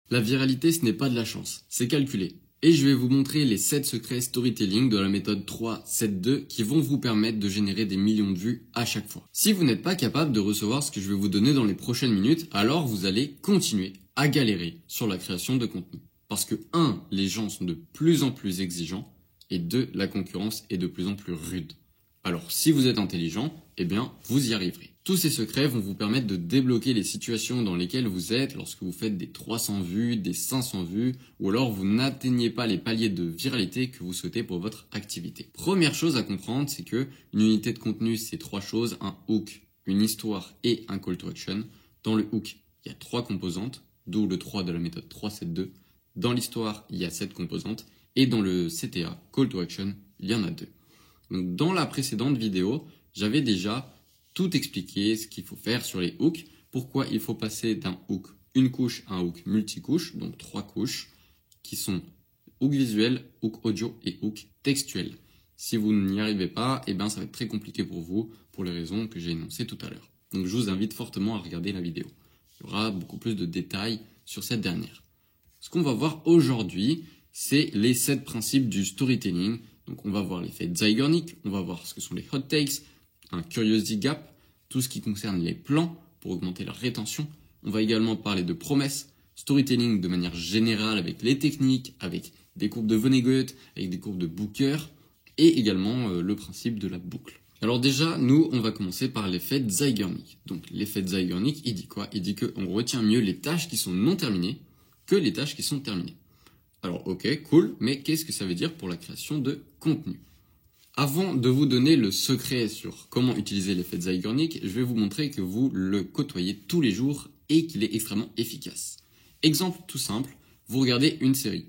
La viralité, ce n'est pas de la chance, c'est calculé. Et je vais vous montrer les 7 secrets storytelling de la méthode 3-7-2 qui vont vous permettre de générer des millions de vues à chaque fois. Si vous n'êtes pas capable de recevoir ce que je vais vous donner dans les prochaines minutes, alors vous allez continuer à galérer sur la création de contenu. Parce que 1, les gens sont de plus en plus exigeants et 2, la concurrence est de plus en plus rude. Alors si vous êtes intelligent, eh bien vous y arriverez. Tous ces secrets vont vous permettre de débloquer les situations dans lesquelles vous êtes lorsque vous faites des 300 vues, des 500 vues, ou alors vous n'atteignez pas les paliers de viralité que vous souhaitez pour votre activité. Première chose à comprendre, c'est que une unité de contenu, c'est 3 choses, un hook, une histoire et un call to action. Dans le hook, il y a 3 composantes, d'où le 3 de la méthode 3-7-2. Dans l'histoire, il y a 7 composantes, et dans le CTA, call to action, il y en a 2. Donc, dans la précédente vidéo, j'avais déjà tout expliqué, ce qu'il faut faire sur les hooks, pourquoi il faut passer d'un hook une couche à un hook multicouche, donc 3 couches, qui sont hook visuel, hook audio et hook textuel. Si vous n'y arrivez pas, eh ben ça va être très compliqué pour vous, pour les raisons que j'ai énoncées tout à l'heure. Donc je vous invite fortement à regarder la vidéo. Il y aura beaucoup plus de détails sur cette dernière. Ce qu'on va voir aujourd'hui, c'est les 7 principes du storytelling. Donc on va voir l'effet Zeigarnik, on va voir ce que sont les hot takes, un curiosity gap, tout ce qui concerne les plans pour augmenter la rétention. On va également parler de promesses, storytelling de manière générale avec les techniques, avec des courbes de Vonnegut, avec des courbes de Booker et également le principe de la boucle. Alors déjà, nous, on va commencer par l'effet Zeigarnik. Donc l'effet Zeigarnik, il dit quoi? Il dit qu'on retient mieux les tâches qui sont non terminées que les tâches qui sont terminées. Alors ok, cool, mais qu'est-ce que ça veut dire pour la création de contenu? Avant de vous donner le secret sur comment utiliser l'effet Zeigarnik, je vais vous montrer que vous le côtoyez tous les jours et qu'il est extrêmement efficace. Exemple tout simple, vous regardez une série.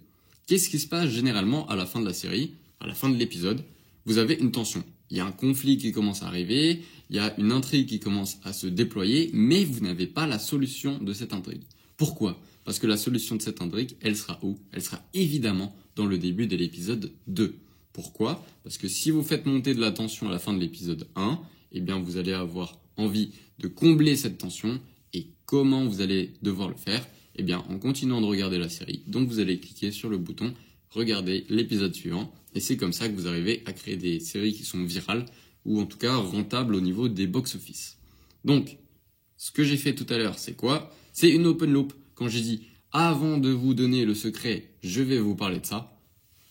Qu'est-ce qui se passe généralement à la fin de la série, à la fin de l'épisode? Vous avez une tension. Il y a un conflit qui commence à arriver, il y a une intrigue qui commence à se déployer, mais vous n'avez pas la solution de cette intrigue. Pourquoi? Parce que la solution de cette intrigue, elle sera où? Elle sera évidemment dans le début de l'épisode 2. Pourquoi? Parce que si vous faites monter de la tension à la fin de l'épisode 1, eh bien vous allez avoir envie de combler cette tension. Et comment vous allez devoir le faire? Eh bien en continuant de regarder la série. Donc vous allez cliquer sur le bouton regarder l'épisode suivant. Et c'est comme ça que vous arrivez à créer des séries qui sont virales ou en tout cas rentables au niveau des box-office. Donc ce que j'ai fait tout à l'heure, c'est quoi? C'est une open loop. Quand j'ai dit avant de vous donner le secret, je vais vous parler de ça.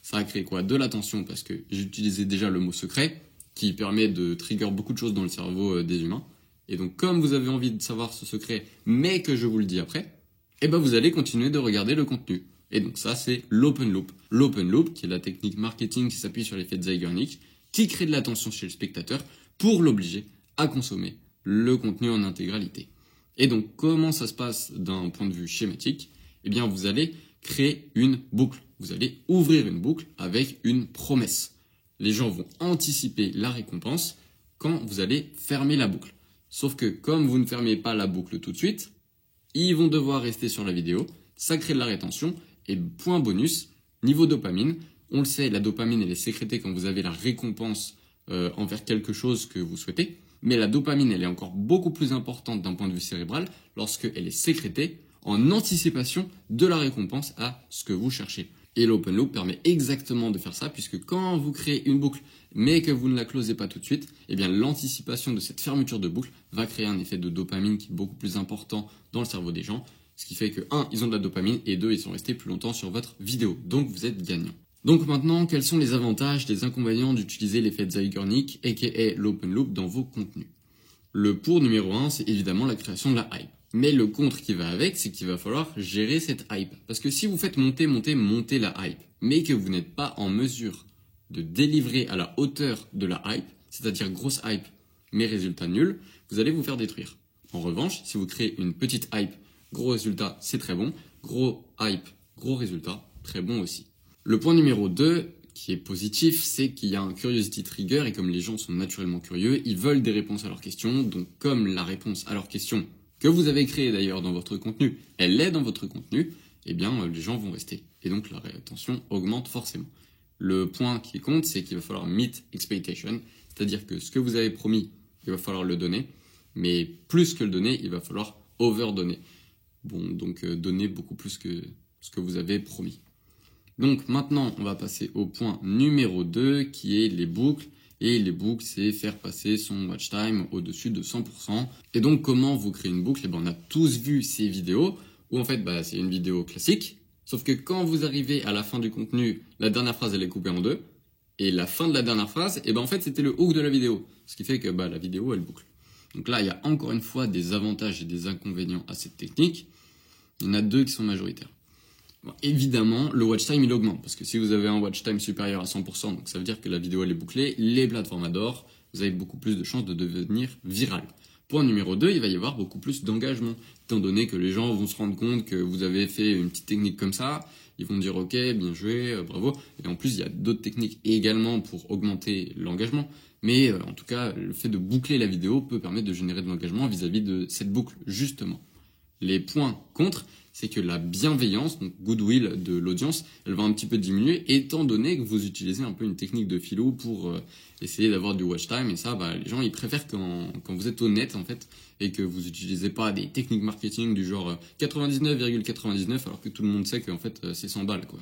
Ça a créé quoi? De l'attention parce que j'utilisais déjà le mot secret qui permet de trigger beaucoup de choses dans le cerveau des humains. Et donc comme vous avez envie de savoir ce secret mais que je vous le dis après, eh ben vous allez continuer de regarder le contenu. Et donc ça c'est l'open loop. L'open loop qui est la technique marketing qui s'appuie sur l'effet Zeigarnik qui crée de l'attention chez le spectateur pour l'obliger à consommer le contenu en intégralité. Et donc comment ça se passe d'un point de vue schématique? Eh bien vous allez créer une boucle. Vous allez ouvrir une boucle avec une promesse. Les gens vont anticiper la récompense quand vous allez fermer la boucle. Sauf que comme vous ne fermez pas la boucle tout de suite, ils vont devoir rester sur la vidéo, ça crée de la rétention. Et point bonus, niveau dopamine, on le sait, la dopamine elle est sécrétée quand vous avez la récompense envers quelque chose que vous souhaitez. Mais la dopamine elle est encore beaucoup plus importante d'un point de vue cérébral lorsqu'elle est sécrétée en anticipation de la récompense à ce que vous cherchez. Et l'open loop permet exactement de faire ça, puisque quand vous créez une boucle, mais que vous ne la closez pas tout de suite, eh bien l'anticipation de cette fermeture de boucle va créer un effet de dopamine qui est beaucoup plus important dans le cerveau des gens, ce qui fait que 1, ils ont de la dopamine, et 2, ils sont restés plus longtemps sur votre vidéo. Donc vous êtes gagnant. Donc maintenant, quels sont les avantages, les inconvénients d'utiliser l'effet Zeigarnik, aka l'open loop, dans vos contenus? Le pour numéro 1, c'est évidemment la création de la hype. Mais le contre qui va avec, c'est qu'il va falloir gérer cette hype. Parce que si vous faites monter la hype, mais que vous n'êtes pas en mesure de délivrer à la hauteur de la hype, c'est-à-dire grosse hype, mais résultat nul, vous allez vous faire détruire. En revanche, si vous créez une petite hype, gros résultat, c'est très bon. Gros hype, gros résultat, très bon aussi. Le point numéro 2, qui est positif, c'est qu'il y a un curiosity trigger et comme les gens sont naturellement curieux, ils veulent des réponses à leurs questions. Donc comme la réponse à leurs questions que vous avez créée d'ailleurs dans votre contenu, elle est dans votre contenu, eh bien les gens vont rester. Et donc la rétention augmente forcément. Le point qui compte, c'est qu'il va falloir meet expectation, c'est-à-dire que ce que vous avez promis, il va falloir le donner, mais plus que le donner, il va falloir overdonner. vont donc donner beaucoup plus que ce que vous avez promis. Donc maintenant, on va passer au point numéro 2 qui est les boucles. Et les boucles, c'est faire passer son watch time au-dessus de 100%. Et donc, comment vous créez une boucle? On a tous vu ces vidéos où en fait, c'est une vidéo classique. Sauf que quand vous arrivez à la fin du contenu, la dernière phrase, elle est coupée en deux. Et la fin de la dernière phrase, en fait, c'était le hook de la vidéo. Ce qui fait que la vidéo, elle boucle. Donc là, il y a encore une fois des avantages et des inconvénients à cette technique. Il y en a deux qui sont majoritaires. Bon, évidemment, le watch time, il augmente. Parce que si vous avez un watch time supérieur à 100%, donc ça veut dire que la vidéo, elle est bouclée, les plateformes adorent, vous avez beaucoup plus de chances de devenir viral. Point numéro 2, il va y avoir beaucoup plus d'engagement. Étant donné que les gens vont se rendre compte que vous avez fait une petite technique comme ça, ils vont dire ok, bien joué, bravo. Et en plus, il y a d'autres techniques également pour augmenter l'engagement. Mais en tout cas, le fait de boucler la vidéo peut permettre de générer de l'engagement vis-à-vis de cette boucle, justement. Les points contre, c'est que la bienveillance, donc goodwill de l'audience, elle va un petit peu diminuer étant donné que vous utilisez un peu une technique de philo pour essayer d'avoir du watch time. Et ça, les gens, ils préfèrent quand vous êtes honnête, en fait, et que vous utilisez pas des techniques marketing du genre 99,99 alors que tout le monde sait qu'en fait, c'est 100 balles, quoi.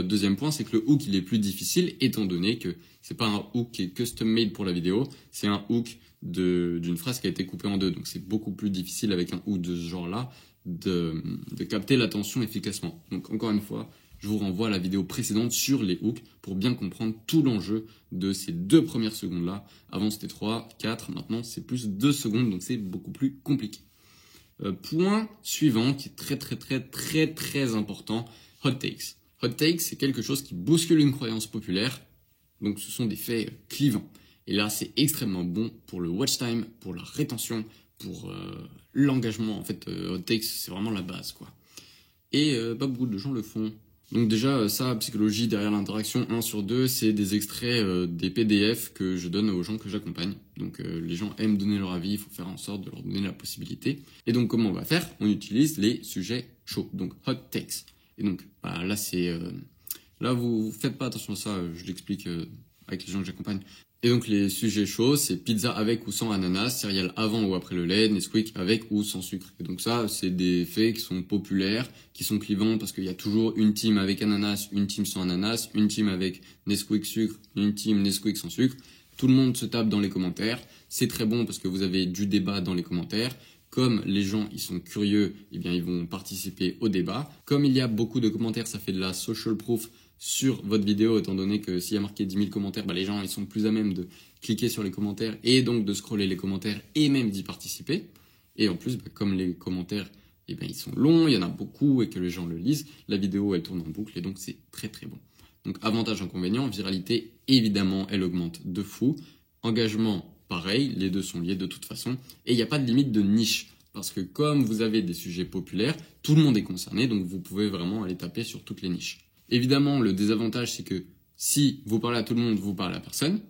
Deuxième point, c'est que le hook, il est plus difficile étant donné que c'est pas un hook qui est custom made pour la vidéo, c'est un hook d'une phrase qui a été coupée en deux. Donc c'est beaucoup plus difficile avec un hook de ce genre-là de capter l'attention efficacement. Donc encore une fois, je vous renvoie à la vidéo précédente sur les hooks pour bien comprendre tout l'enjeu de ces 2 premières secondes-là. Avant c'était 3, 4, maintenant c'est plus 2 secondes, donc c'est beaucoup plus compliqué. Point suivant qui est très important, hot takes. Hot takes, c'est quelque chose qui bouscule une croyance populaire, donc ce sont des faits clivants. Et là, c'est extrêmement bon pour le watch time, pour la rétention, pour l'engagement. En fait, hot takes, c'est vraiment la base, quoi. Et pas beaucoup de gens le font. Donc déjà, ça, psychologie derrière l'interaction 1 sur 2, c'est des extraits des PDF que je donne aux gens que j'accompagne. Donc les gens aiment donner leur avis, il faut faire en sorte de leur donner la possibilité. Et donc comment on va faire? On utilise les sujets chauds, donc hot takes. Et donc là, là, vous faites pas attention à ça, je l'explique avec les gens que j'accompagne. Et donc les sujets chauds, c'est pizza avec ou sans ananas, céréales avant ou après le lait, Nesquik avec ou sans sucre. Et donc ça, c'est des faits qui sont populaires, qui sont clivants parce qu'il y a toujours une team avec ananas, une team sans ananas, une team avec Nesquik sucre, une team Nesquik sans sucre. Tout le monde se tape dans les commentaires. C'est très bon parce que vous avez du débat dans les commentaires. Comme les gens, ils sont curieux, ils vont participer au débat. Comme il y a beaucoup de commentaires, ça fait de la social proof sur votre vidéo, étant donné que s'il y a marqué 10 000 commentaires, les gens, ils sont plus à même de cliquer sur les commentaires et donc de scroller les commentaires et même d'y participer. Et en plus, comme les commentaires, ils sont longs, il y en a beaucoup et que les gens le lisent, la vidéo, elle tourne en boucle et donc c'est très bon. Donc avantage, inconvénient, viralité, évidemment, elle augmente de fou. Engagement, pareil, les deux sont liés de toute façon. Et il n'y a pas de limite de niche. Parce que comme vous avez des sujets populaires, tout le monde est concerné, donc vous pouvez vraiment aller taper sur toutes les niches. Évidemment, le désavantage, c'est que si vous parlez à tout le monde, vous parlez à personne.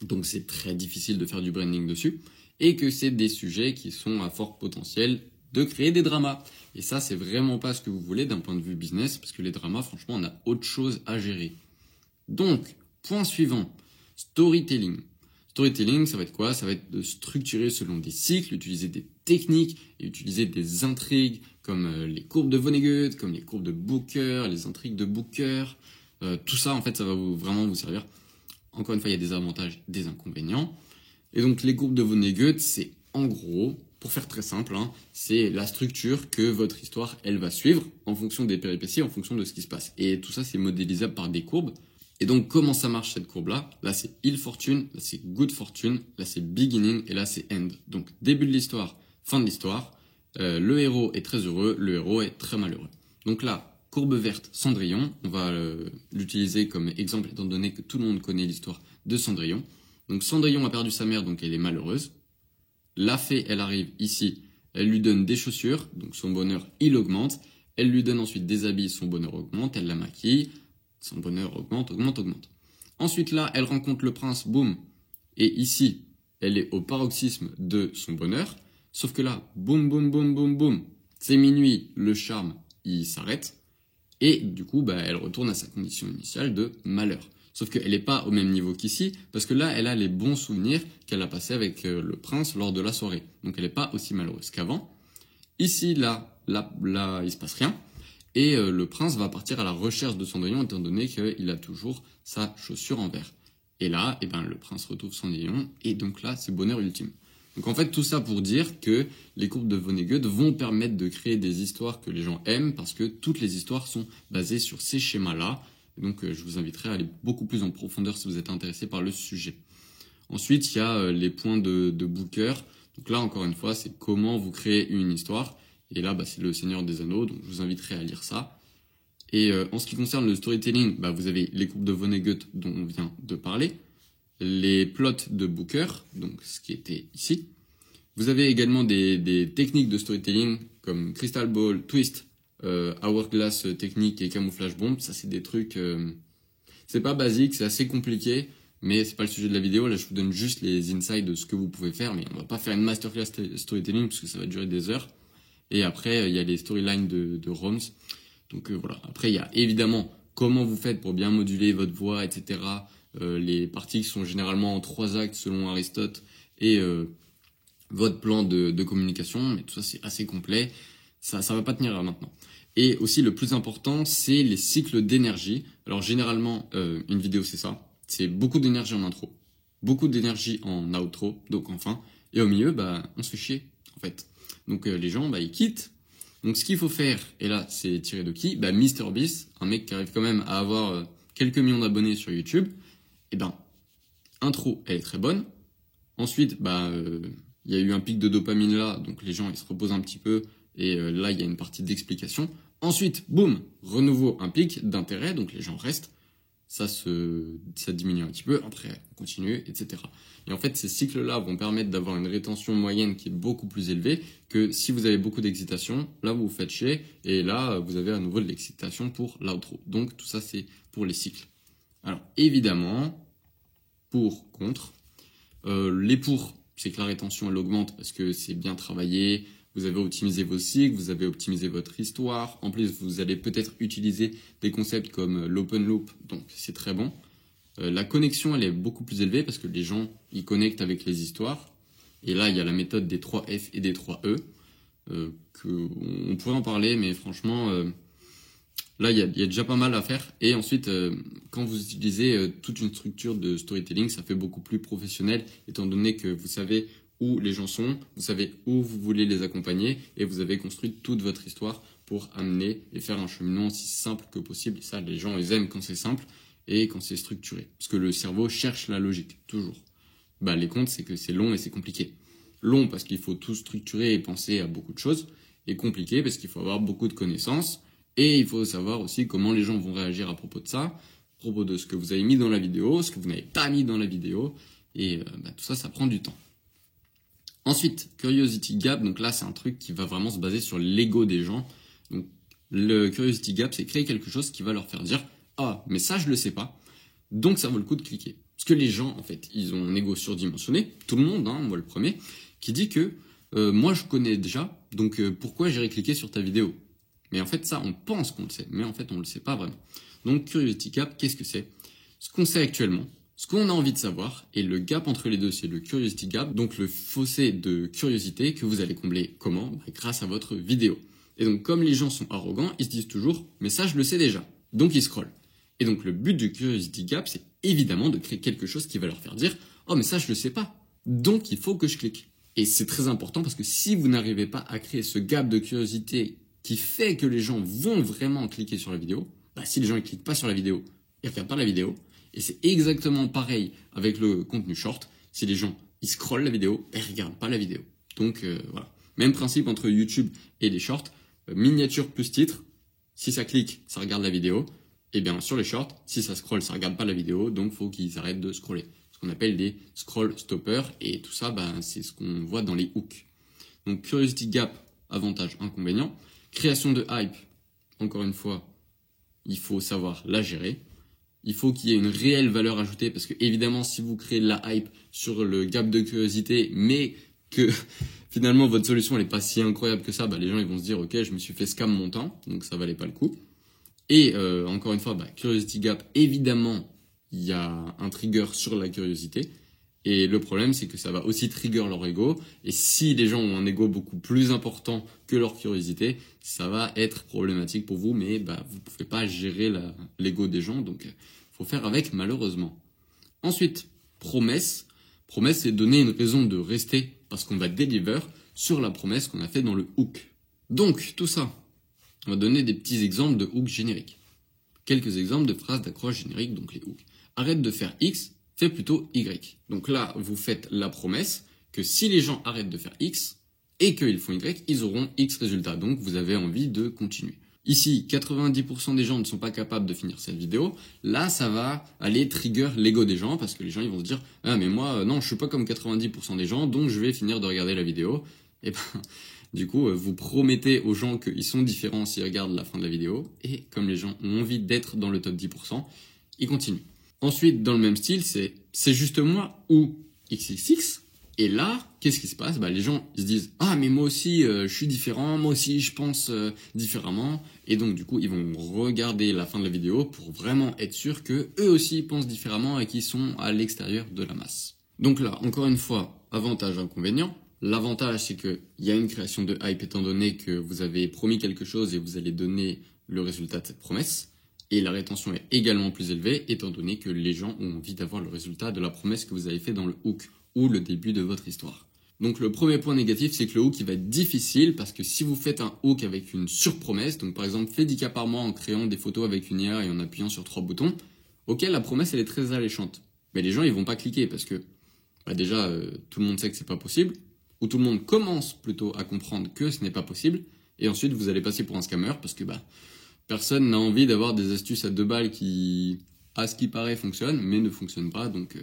Donc c'est très difficile de faire du branding dessus. Et que c'est des sujets qui sont à fort potentiel de créer des dramas. Et ça, c'est vraiment pas ce que vous voulez d'un point de vue business, parce que les dramas, franchement, on a autre chose à gérer. Donc, point suivant, storytelling. Storytelling, ça va être quoi? Ça va être de structurer selon des cycles, utiliser des techniques et utiliser des intrigues comme les courbes de Vonnegut, comme les courbes de Booker, les intrigues de Booker. Tout ça, en fait, ça va vraiment vous servir. Encore une fois, il y a des avantages, des inconvénients. Et donc, les courbes de Vonnegut, c'est en gros, pour faire très simple, c'est la structure que votre histoire, elle va suivre en fonction des péripéties, en fonction de ce qui se passe. Et tout ça, c'est modélisable par des courbes. Et donc, comment ça marche cette courbe-là? Là, c'est ill fortune, là, c'est good fortune, là, c'est beginning, et là, c'est end. Donc, début de l'histoire, fin de l'histoire. Le héros est très heureux, le héros est très malheureux. Donc là, courbe verte, Cendrillon. On va l'utiliser comme exemple, étant donné que tout le monde connaît l'histoire de Cendrillon. Donc, Cendrillon a perdu sa mère, donc elle est malheureuse. La fée, elle arrive ici, elle lui donne des chaussures, donc son bonheur, il augmente. Elle lui donne ensuite des habits, son bonheur augmente, elle la maquille. Son bonheur augmente. Ensuite, là, elle rencontre le prince, boum. Et ici, elle est au paroxysme de son bonheur. Sauf que là, boum. C'est minuit, le charme, il s'arrête. Et du coup, elle retourne à sa condition initiale de malheur. Sauf qu'elle n'est pas au même niveau qu'ici, parce que là, elle a les bons souvenirs qu'elle a passés avec le prince lors de la soirée. Donc, elle n'est pas aussi malheureuse qu'avant. Ici, là, là, il se passe rien. Et le prince va partir à la recherche de Cendrillon étant donné qu'il a toujours sa chaussure en verre. Et là, le prince retrouve Cendrillon et donc là, c'est bonheur ultime. Donc en fait, tout ça pour dire que les courbes de Vonnegut vont permettre de créer des histoires que les gens aiment parce que toutes les histoires sont basées sur ces schémas-là. Donc je vous inviterai à aller beaucoup plus en profondeur si vous êtes intéressé par le sujet. Ensuite, il y a les points de Booker. Donc là, encore une fois, c'est comment vous créez une histoire. Et là, c'est le Seigneur des Anneaux, donc je vous inviterai à lire ça. Et en ce qui concerne le storytelling, vous avez les courbes de Vonnegut dont on vient de parler, les plots de Booker, donc ce qui était ici. Vous avez également des techniques de storytelling comme Crystal Ball, Twist, Hourglass technique et Camouflage Bomb. Ça, c'est des trucs... c'est pas basique, c'est assez compliqué, mais c'est pas le sujet de la vidéo. Là, je vous donne juste les insights de ce que vous pouvez faire, mais on va pas faire une masterclass storytelling parce que ça va durer des heures. Et après, il y a les storylines de Roms. Donc voilà. Après, il y a évidemment comment vous faites pour bien moduler votre voix, etc. Les parties qui sont généralement en 3 actes selon Aristote et votre plan de communication. Mais tout ça, c'est assez complet. Ça va pas tenir là maintenant. Et aussi, le plus important, c'est les cycles d'énergie. Alors généralement, une vidéo, c'est ça. C'est beaucoup d'énergie en intro, beaucoup d'énergie en outro, donc en fin. Et au milieu, on se fait chier, en fait. Donc les gens, ils quittent. Donc ce qu'il faut faire, et là c'est tiré de qui ? MrBeast, un mec qui arrive quand même à avoir quelques millions d'abonnés sur YouTube. Et intro, elle est très bonne. Ensuite, y a eu un pic de dopamine là, donc les gens ils se reposent un petit peu. Et là, il y a une partie d'explication. Ensuite, boum, renouveau un pic d'intérêt, donc les gens restent. Ça diminue un petit peu, après on continue, etc. Et en fait, ces cycles-là vont permettre d'avoir une rétention moyenne qui est beaucoup plus élevée que si vous avez beaucoup d'excitation, là vous vous faites chier, et là vous avez à nouveau de l'excitation pour l'outro. Donc tout ça c'est pour les cycles. Alors évidemment, contre, les pour, c'est que la rétention elle augmente parce que c'est bien travaillé, vous avez optimisé vos cycles, vous avez optimisé votre histoire. En plus, vous allez peut-être utiliser des concepts comme l'open loop, donc c'est très bon. La connexion, elle est beaucoup plus élevée parce que les gens, ils connectent avec les histoires. Et là, il y a la méthode des 3 F et des 3 E. On pourrait en parler, mais franchement, là, il y a déjà pas mal à faire. Et ensuite, quand vous utilisez toute une structure de storytelling, ça fait beaucoup plus professionnel, étant donné que vous savez où les gens sont, vous savez où vous voulez les accompagner et vous avez construit toute votre histoire pour amener et faire un cheminement aussi simple que possible. Et ça, les gens, ils aiment quand c'est simple et quand c'est structuré. Parce que le cerveau cherche la logique, toujours. Les contes, c'est que c'est long et c'est compliqué. Long parce qu'il faut tout structurer et penser à beaucoup de choses. Et compliqué parce qu'il faut avoir beaucoup de connaissances. Et il faut savoir aussi comment les gens vont réagir à propos de ça, à propos de ce que vous avez mis dans la vidéo, ce que vous n'avez pas mis dans la vidéo. Et tout ça, ça prend du temps. Ensuite, Curiosity Gap, donc là c'est un truc qui va vraiment se baser sur l'ego des gens. Donc le Curiosity Gap, c'est créer quelque chose qui va leur faire dire « Ah, mais ça je le sais pas, donc ça vaut le coup de cliquer ». Parce que les gens, en fait, ils ont un ego surdimensionné, tout le monde, moi le premier, qui dit que moi je connais déjà, donc pourquoi j'irai cliquer sur ta vidéo ? Mais en fait ça, on pense qu'on le sait, mais en fait on le sait pas vraiment. Donc Curiosity Gap, qu'est-ce que c'est ? Ce qu'on sait actuellement, ce qu'on a envie de savoir, et le gap entre les deux, c'est le Curiosity Gap, donc le fossé de curiosité que vous allez combler comment ? Grâce à votre vidéo. Et donc comme les gens sont arrogants, ils se disent toujours « mais ça je le sais déjà ». Donc ils scrollent. Et donc le but du Curiosity Gap, c'est évidemment de créer quelque chose qui va leur faire dire « oh mais ça je le sais pas, donc il faut que je clique ». Et c'est très important parce que si vous n'arrivez pas à créer ce gap de curiosité qui fait que les gens vont vraiment cliquer sur la vidéo, si les gens ne cliquent pas sur la vidéo, ils ne regardent pas la vidéo. Et c'est exactement pareil avec le contenu short. Si les gens, ils scrollent la vidéo, ils regardent pas la vidéo. Donc voilà. Même principe entre YouTube et les shorts. Miniature plus titre. Si ça clique, ça regarde la vidéo. Et bien sur les shorts, si ça scrolle, ça regarde pas la vidéo. Donc faut qu'ils arrêtent de scroller. Ce qu'on appelle des scroll stoppers. Et tout ça, c'est ce qu'on voit dans les hooks. Donc Curiosity Gap, avantage, inconvénient. Création de hype. Encore une fois, il faut savoir la gérer. Il faut qu'il y ait une réelle valeur ajoutée parce que évidemment si vous créez de la hype sur le gap de curiosité mais que finalement votre solution elle est pas si incroyable que ça, les gens ils vont se dire ok je me suis fait scam mon temps donc ça valait pas le coup. Et encore une fois Curiosity Gap, évidemment il y a un trigger sur la curiosité Et le problème, c'est que ça va aussi trigger leur ego. Et si les gens ont un ego beaucoup plus important que leur curiosité, ça va être problématique pour vous. Mais vous pouvez pas gérer l'ego des gens, donc faut faire avec malheureusement. Ensuite, promesse. Promesse, c'est donner une raison de rester parce qu'on va deliver sur la promesse qu'on a fait dans le hook. Donc, tout ça, on va donner des petits exemples de hooks génériques. Quelques exemples de phrases d'accroche génériques, donc les hooks. Arrête de faire X, fais plutôt Y. Donc là, vous faites la promesse que si les gens arrêtent de faire X et qu'ils font Y, ils auront X résultat. Donc vous avez envie de continuer. Ici, 90% des gens ne sont pas capables de finir cette vidéo. Là, ça va aller trigger l'ego des gens parce que les gens ils vont se dire « Ah mais moi, non, je suis pas comme 90% des gens, donc je vais finir de regarder la vidéo. » Et du coup, vous promettez aux gens qu'ils sont différents s'ils regardent la fin de la vidéo. Et comme les gens ont envie d'être dans le top 10%, ils continuent. Ensuite, dans le même style, c'est juste moi ou XXX. Et là, qu'est-ce qui se passe? Les gens ils se disent « Ah, mais moi aussi, je suis différent, moi aussi, je pense différemment. » Et donc, du coup, ils vont regarder la fin de la vidéo pour vraiment être sûr que eux aussi pensent différemment et qu'ils sont à l'extérieur de la masse. Donc là, encore une fois, avantage, inconvénient. L'avantage, c'est qu'il y a une création de hype étant donné que vous avez promis quelque chose et vous allez donner le résultat de cette promesse. Et la rétention est également plus élevée étant donné que les gens ont envie d'avoir le résultat de la promesse que vous avez fait dans le hook ou le début de votre histoire. Donc le premier point négatif, c'est que le hook il va être difficile parce que si vous faites un hook avec une surpromesse, donc par exemple fais 10 cas par mois en créant des photos avec une IA et en appuyant sur 3 boutons, ok, la promesse elle est très alléchante. Mais les gens ils vont pas cliquer parce que déjà tout le monde sait que c'est pas possible, ou tout le monde commence plutôt à comprendre que ce n'est pas possible, et ensuite vous allez passer pour un scammer parce que personne n'a envie d'avoir des astuces à 2 balles qui, à ce qui paraît, fonctionnent, mais ne fonctionnent pas, donc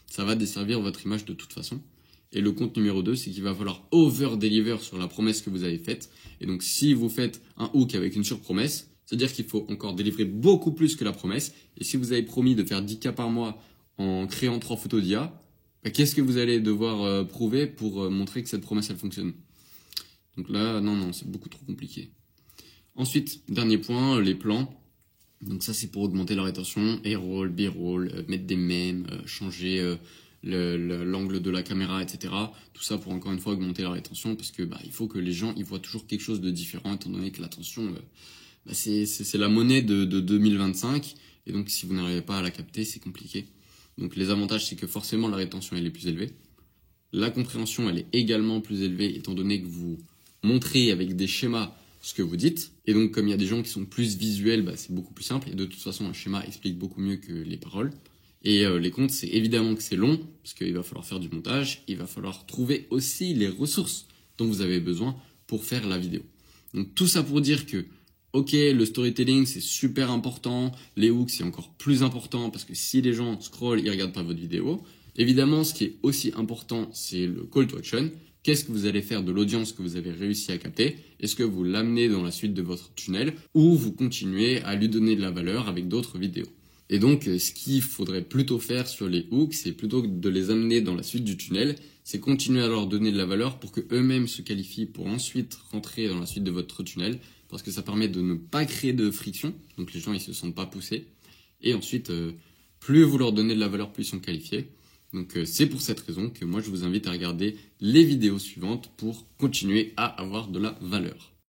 ça va desservir votre image de toute façon. Et le compte numéro 2, c'est qu'il va falloir over-deliver sur la promesse que vous avez faite. Et donc si vous faites un hook avec une surpromesse, c'est-à-dire qu'il faut encore délivrer beaucoup plus que la promesse, et si vous avez promis de faire 10 cas par mois en créant 3 photos d'IA, qu'est-ce que vous allez devoir prouver pour montrer que cette promesse elle fonctionne? Donc là, non, c'est beaucoup trop compliqué. Ensuite, dernier point, les plans. Donc ça, c'est pour augmenter la rétention. A-roll, B-roll, mettre des mèmes, changer l'angle de la caméra, etc. Tout ça pour encore une fois augmenter la rétention parce que il faut que les gens ils voient toujours quelque chose de différent étant donné que l'attention, c'est la monnaie de 2025. Et donc si vous n'arrivez pas à la capter, c'est compliqué. Donc les avantages, c'est que forcément la rétention elle est plus élevée. La compréhension elle est également plus élevée étant donné que vous montrez avec des schémas ce que vous dites. Et donc comme il y a des gens qui sont plus visuels, c'est beaucoup plus simple. Et de toute façon un schéma explique beaucoup mieux que les paroles. Et les comptes, c'est évidemment que c'est long parce qu'il va falloir faire du montage. Il va falloir trouver aussi les ressources dont vous avez besoin pour faire la vidéo. Donc tout ça pour dire que ok, le storytelling c'est super important, les hooks c'est encore plus important parce que si les gens scrollent, ils regardent pas votre vidéo. Évidemment, ce qui est aussi important, c'est le call to action. Qu'est-ce que vous allez faire de l'audience que vous avez réussi à capter? Est-ce que vous l'amenez dans la suite de votre tunnel ou vous continuez à lui donner de la valeur avec d'autres vidéos? Et donc, ce qu'il faudrait plutôt faire sur les hooks, c'est plutôt que de les amener dans la suite du tunnel, c'est continuer à leur donner de la valeur pour que eux-mêmes se qualifient pour ensuite rentrer dans la suite de votre tunnel. Parce que ça permet de ne pas créer de friction, donc les gens ils se sentent pas poussés. Et ensuite, plus vous leur donnez de la valeur, plus ils sont qualifiés. Donc c'est pour cette raison que moi je vous invite à regarder les vidéos suivantes pour continuer à avoir de la valeur.